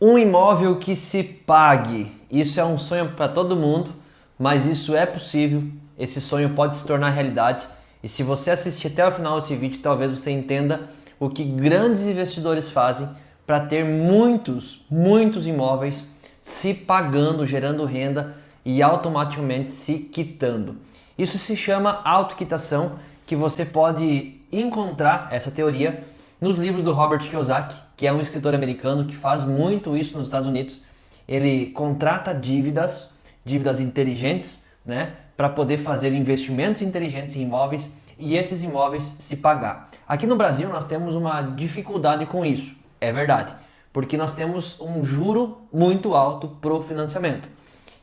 Um imóvel que se pague. Isso é um sonho para todo mundo, mas isso é possível. Esse sonho pode se tornar realidade. E se você assistir até o final desse vídeo, talvez você entenda o que grandes investidores fazem para ter muitos imóveis se pagando, gerando renda e automaticamente se quitando. Isso se chama autoquitação, que você pode encontrar essa teoria nos livros do Robert Kiyosaki, que é um escritor americano que faz muito isso nos Estados Unidos. Ele contrata dívidas inteligentes, né, para poder fazer investimentos inteligentes em imóveis e esses imóveis se pagar. Aqui no Brasil nós temos uma dificuldade com isso, é verdade, porque nós temos um juro muito alto para o financiamento.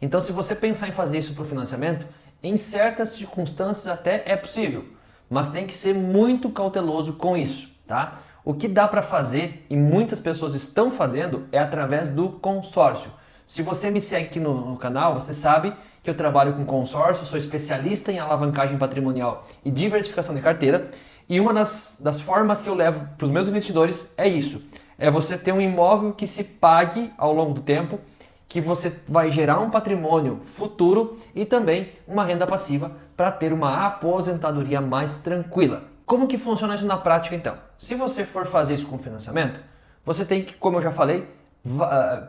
Então, se você pensar em fazer isso para o financiamento, em certas circunstâncias até é possível, mas tem que ser muito cauteloso com isso, tá? O que dá para fazer, e muitas pessoas estão fazendo, é através do consórcio. Se você me segue aqui no canal, você sabe que eu trabalho com consórcio, sou especialista em alavancagem patrimonial e diversificação de carteira, e uma das formas que eu levo para os meus investidores é isso, é você ter um imóvel que se pague ao longo do tempo, que você vai gerar um patrimônio futuro e também uma renda passiva para ter uma aposentadoria mais tranquila. Como que funciona isso na prática então? Se você for fazer isso com financiamento, você tem que, como eu já falei,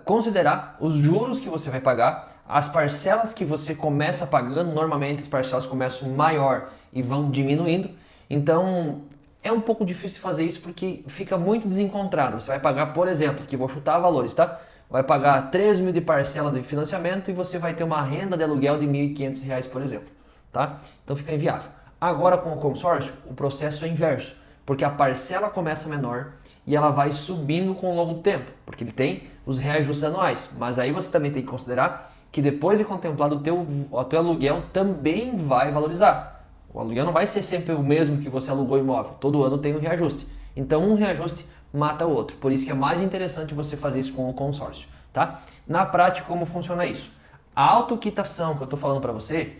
considerar os juros que você vai pagar, as parcelas que você começa pagando, normalmente as parcelas começam maior e vão diminuindo, então é um pouco difícil fazer isso porque fica muito desencontrado. Você vai pagar, por exemplo, que vou chutar valores, tá? Vai pagar 3 mil de parcela de financiamento e você vai ter uma renda de aluguel de R$ 1.500, por exemplo, tá? Então fica inviável. Agora com o consórcio, o processo é inverso, porque a parcela começa menor e ela vai subindo com o longo do tempo, porque ele tem os reajustes anuais. Mas aí você também tem que considerar que depois de contemplado o teu aluguel também vai valorizar. O aluguel não vai ser sempre o mesmo que você alugou o imóvel, todo ano tem um reajuste. Então um reajuste mata o outro, por isso que é mais interessante você fazer isso com o consórcio, tá? Na prática, como funciona isso? A autoquitação que eu estou falando para você,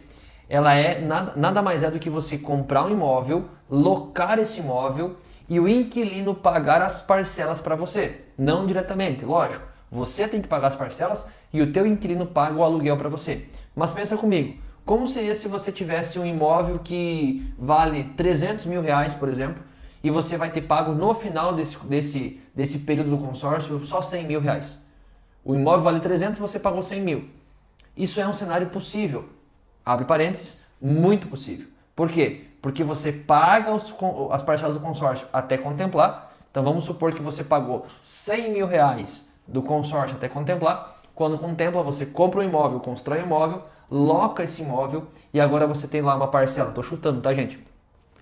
ela é nada mais é do que você comprar um imóvel, locar esse imóvel e o inquilino pagar as parcelas para você, não diretamente, lógico. Você tem que pagar as parcelas e o teu inquilino paga o aluguel para você. Mas pensa comigo, como seria se você tivesse um imóvel que vale 300 mil reais, por exemplo, e você vai ter pago no final desse período do consórcio só 100 mil reais? O imóvel vale 300, você pagou 100 mil. Isso é um cenário possível. Abre parênteses, muito possível. Por quê? Porque você paga as parcelas do consórcio até contemplar. Então vamos supor que você pagou 100 mil reais do consórcio até contemplar. Quando contempla, você compra um imóvel, constrói um imóvel, loca esse imóvel e agora você tem lá uma parcela. Estou chutando, tá, gente?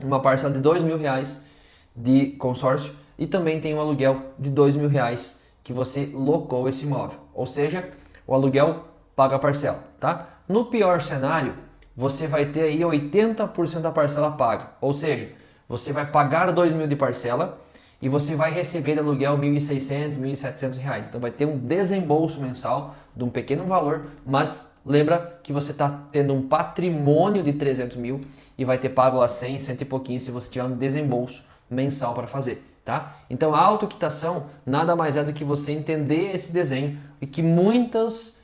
Uma parcela de 2 mil reais de consórcio e também tem um aluguel de 2 mil reais que você locou esse imóvel. Ou seja, o aluguel paga a parcela, tá? No pior cenário, você vai ter aí 80% da parcela paga. Ou seja, você vai pagar 2 mil de parcela e você vai receber de aluguel 1.600, 1.700 reais. Então vai ter um desembolso mensal de um pequeno valor, mas lembra que você está tendo um patrimônio de 300 mil e vai ter pago lá 100, 100 e pouquinho se você tiver um desembolso mensal para fazer, tá? Então a autoquitação nada mais é do que você entender esse desenho e que muitos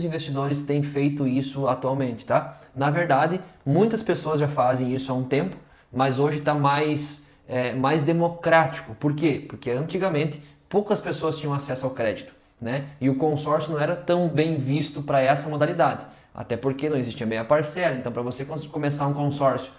investidores têm feito isso atualmente, tá? Na verdade, muitas pessoas já fazem isso há um tempo, mas hoje está mais democrático. Por quê? Porque antigamente poucas pessoas tinham acesso ao crédito, né? E o consórcio não era tão bem visto para essa modalidade, até porque não existia meia parcela. Então, para você começar um consórcio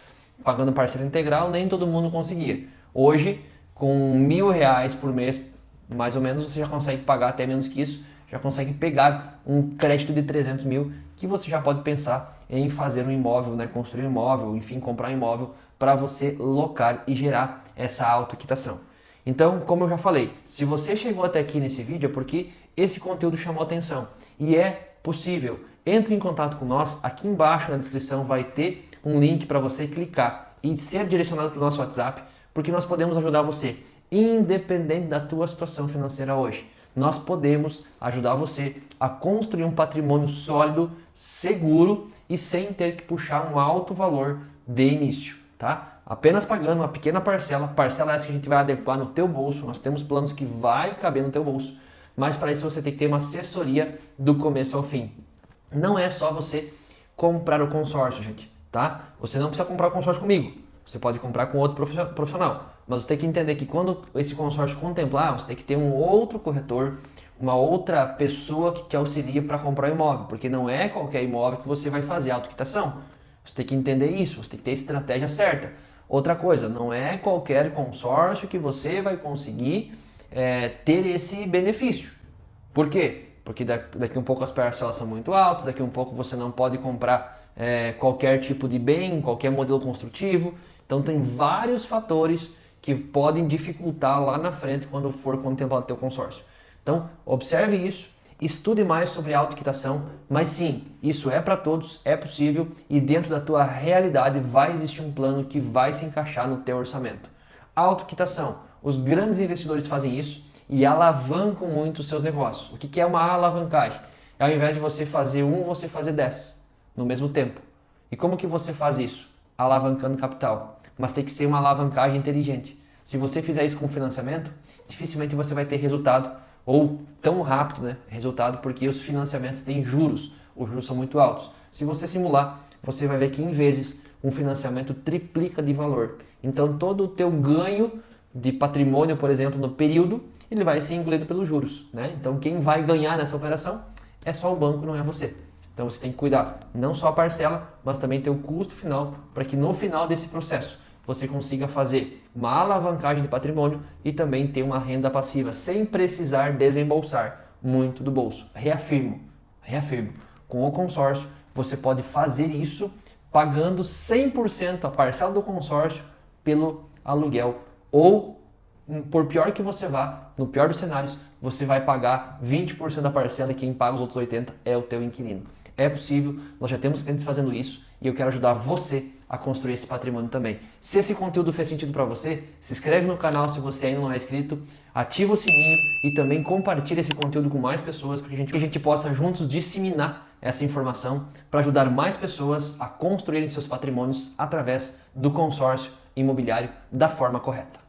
pagando parcela integral, nem todo mundo conseguia. Hoje, com R$ 1.000 por mês, mais ou menos, você já consegue pagar até menos que isso, já consegue pegar um crédito de 300 mil, que você já pode pensar em fazer um imóvel, né? Construir um imóvel, enfim, comprar um imóvel para você locar e gerar essa autoquitação. Então, como eu já falei, se você chegou até aqui nesse vídeo é porque esse conteúdo chamou atenção e é possível. Entre em contato com nós, aqui embaixo na descrição vai ter um link para você clicar e ser direcionado para o nosso WhatsApp, porque nós podemos ajudar você, independente da tua situação financeira hoje. Nós podemos ajudar você a construir um patrimônio sólido, seguro e sem ter que puxar um alto valor de início, tá? Apenas pagando uma pequena parcela essa que a gente vai adequar no teu bolso. Nós temos planos que vai caber no teu bolso, mas para isso você tem que ter uma assessoria do começo ao fim. Não é só você comprar o consórcio, gente, tá? Você não precisa comprar o consórcio comigo, você pode comprar com outro profissional, mas você tem que entender que quando esse consórcio contemplar, você tem que ter um outro corretor, uma outra pessoa que te auxilia para comprar o imóvel, porque não é qualquer imóvel que você vai fazer autoquitação. Você tem que entender isso, você tem que ter a estratégia certa. Outra coisa, não é qualquer consórcio que você vai conseguir ter esse benefício. Por quê? Porque daqui um pouco as parcelas são muito altas, daqui um pouco você não pode comprar qualquer tipo de bem, qualquer modelo construtivo. Então tem vários fatores que podem dificultar lá na frente quando for contemplado o teu consórcio. Então observe isso, estude mais sobre autoquitação, mas sim, isso é para todos, é possível e dentro da tua realidade vai existir um plano que vai se encaixar no teu orçamento. Autoquitação, os grandes investidores fazem isso e alavancam muito os seus negócios. O que é uma alavancagem? É ao invés de você fazer você fazer 10 no mesmo tempo. E como que você faz isso? Alavancando capital. Mas tem que ser uma alavancagem inteligente. Se você fizer isso com financiamento, dificilmente você vai ter resultado ou tão rápido, né, resultado, porque os financiamentos têm juros, os juros são muito altos. Se você simular, você vai ver que em vezes um financiamento triplica de valor. Então todo o teu ganho de patrimônio, por exemplo, no período, ele vai ser engolido pelos juros, né? Então quem vai ganhar nessa operação é só o banco, não é você. Então você tem que cuidar não só a parcela, mas também ter o custo final, para que no final desse processo você consiga fazer uma alavancagem de patrimônio e também ter uma renda passiva, sem precisar desembolsar muito do bolso. Reafirmo, com o consórcio você pode fazer isso pagando 100% a parcela do consórcio pelo aluguel ou, por pior que você vá, no pior dos cenários, você vai pagar 20% da parcela e quem paga os outros 80% é o teu inquilino. É possível, nós já temos clientes fazendo isso e eu quero ajudar você a construir esse patrimônio também. Se esse conteúdo fez sentido para você, se inscreve no canal se você ainda não é inscrito, ativa o sininho e também compartilha esse conteúdo com mais pessoas para que a gente possa juntos disseminar essa informação para ajudar mais pessoas a construírem seus patrimônios através do consórcio imobiliário da forma correta.